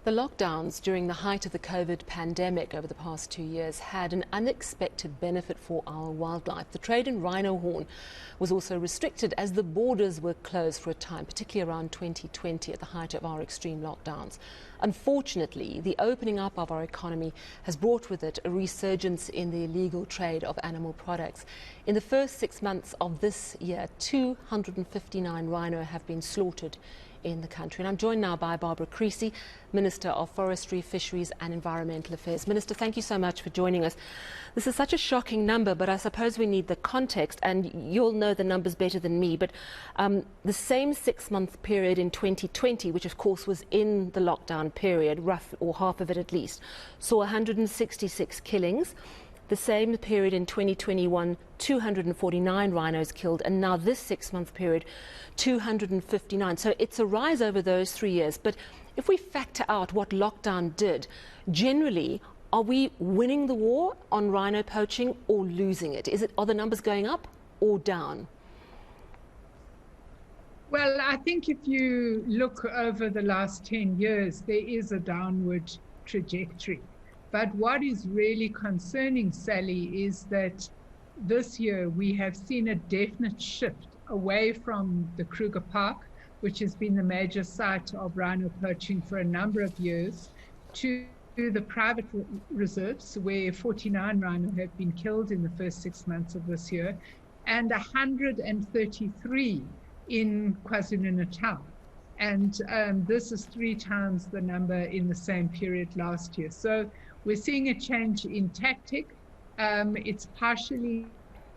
The lockdowns during the height of the COVID pandemic over the past 2 years had an unexpected benefit for our wildlife. The trade in rhino horn was also restricted as the borders were closed for a time, particularly around 2020 at the height of our extreme lockdowns. Unfortunately, the opening up of our economy has brought with it a resurgence in the illegal trade of animal products. In the first 6 months of this year, 259 rhino have been slaughtered in the country. And I'm joined now by Barbara Creecy, Minister of Forestry, Fisheries and Environmental Affairs. Minister, thank you so much for joining us. This is such a shocking number, but I suppose we need the context, and you'll know the numbers better than me. But the same 6-month period in 2020, which of course was in the lockdown period, rough or half of it at least, saw 166 killings. The same period in 2021, 249 rhinos killed, and now this 6-month period, 259. So it's a rise over those 3 years. But if we factor out what lockdown did, generally, are we winning the war on rhino poaching or losing it? Are the numbers going up or down? Well, I think if you look over the last 10 years, there is a downward trajectory. But what is really concerning, Sally, is that this year we have seen a definite shift away from the Kruger Park, which has been the major site of rhino poaching for a number of years, to the private reserves, where 49 rhino have been killed in the first 6 months of this year, and 133 in KwaZulu-Natal. And this is 3 times the number in the same period last year. So we're seeing a change in tactic. It's partially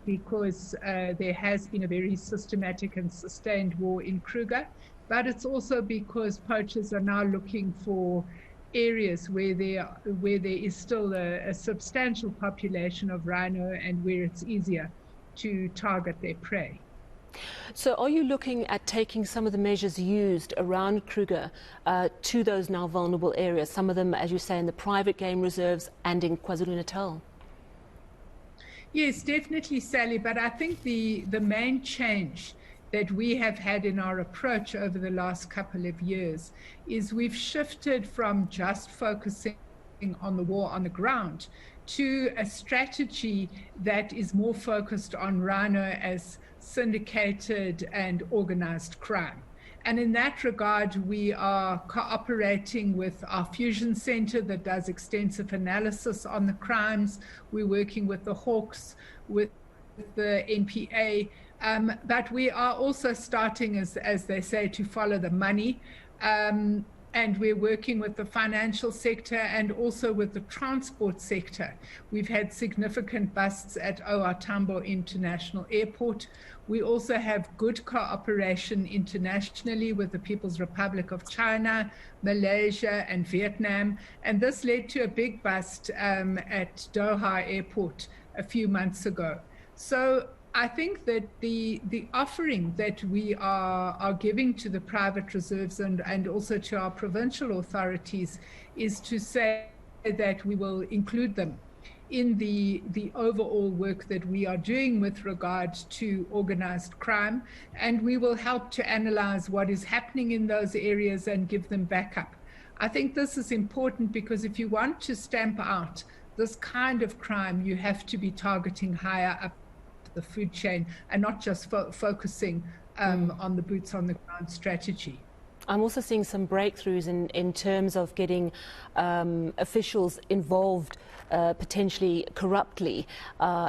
because there has been a very systematic and sustained war in Kruger, but it's also because poachers are now looking for areas where there is still a substantial population of rhino and where it's easier to target their prey. So are you looking at taking some of the measures used around Kruger to those now vulnerable areas, some of them, as you say, in the private game reserves and in KwaZulu-Natal? Yes, definitely, Sally, but I think the main change that we have had in our approach over the last couple of years is we've shifted from just focusing on the war on the ground to a strategy that is more focused on rhino as syndicated and organized crime. And in that regard, we are cooperating with our fusion center that does extensive analysis on the crimes. We're working with the Hawks, with the NPA, but we are also starting, as they say, to follow the money. And we're working with the financial sector and also with the transport sector. We've had significant busts at OR Tambo International Airport. We also have good cooperation internationally with the People's Republic of China, Malaysia, and Vietnam. And this led to a big bust at Doha Airport a few months ago. So I think that the offering that we are giving to the private reserves and also to our provincial authorities is to say that we will include them in the overall work that we are doing with regard to organized crime, and we will help to analyze what is happening in those areas and give them backup. I think this is important because if you want to stamp out this kind of crime, you have to be targeting higher up the food chain and not just focusing on the boots on the ground strategy. I'm also seeing some breakthroughs in terms of getting officials involved potentially corruptly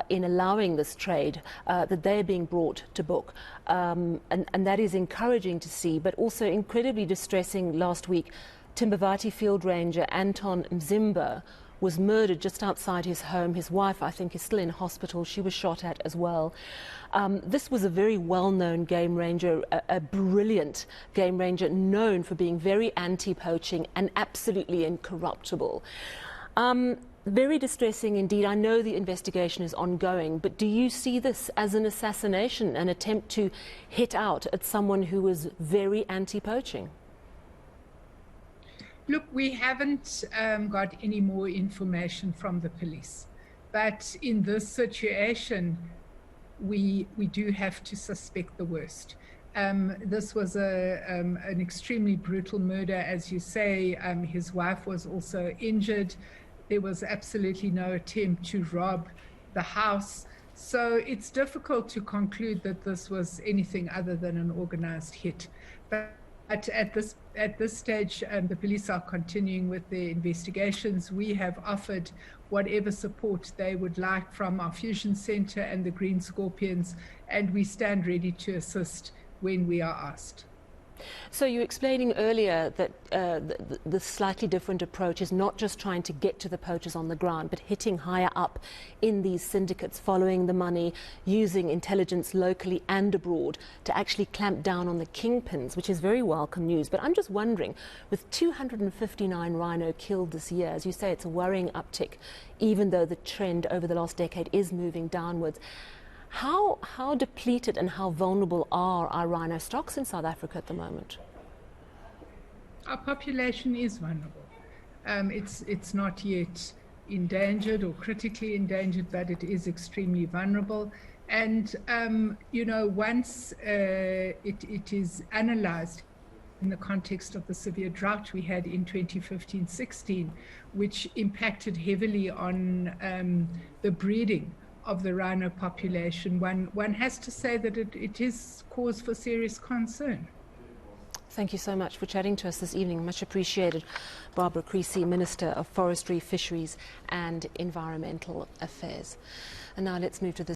in allowing this trade, that they're being brought to book. And that is encouraging to see, but also incredibly distressing. Last week, Timbavati Field Ranger Anton Zimba was murdered just outside his home. His wife, I think, is still in hospital. She was shot at as well. This was a very well-known game ranger, a brilliant game ranger, known for being very anti-poaching and absolutely incorruptible. Very distressing indeed. I know the investigation is ongoing, but do you see this as an assassination, an attempt to hit out at someone who was very anti-poaching? Look, we haven't got any more information from the police, but in this situation, we do have to suspect the worst. This was an extremely brutal murder, as you say. His wife was also injured. There was absolutely no attempt to rob the house. So it's difficult to conclude that this was anything other than an organized hit. But at this stage, the police are continuing with their investigations. We have offered whatever support they would like from our Fusion Center and the Green Scorpions, and we stand ready to assist when we are asked. So you were explaining earlier that the slightly different approach is not just trying to get to the poachers on the ground, but hitting higher up in these syndicates, following the money, using intelligence locally and abroad to actually clamp down on the kingpins, which is very welcome news. But I'm just wondering, with 259 rhino killed this year, as you say, it's a worrying uptick, even though the trend over the last decade is moving downwards. How depleted and how vulnerable are our rhino stocks in South Africa at the moment? Our population is vulnerable. It's not yet endangered or critically endangered, but it is extremely vulnerable. And, once it is analyzed in the context of the severe drought we had in 2015-16, which impacted heavily on the breeding of the rhino population, one has to say that it is cause for serious concern. Thank you so much for chatting to us this evening. Much appreciated. Barbara Creecy, Minister of Forestry, Fisheries and Environmental Affairs. And now let's move to the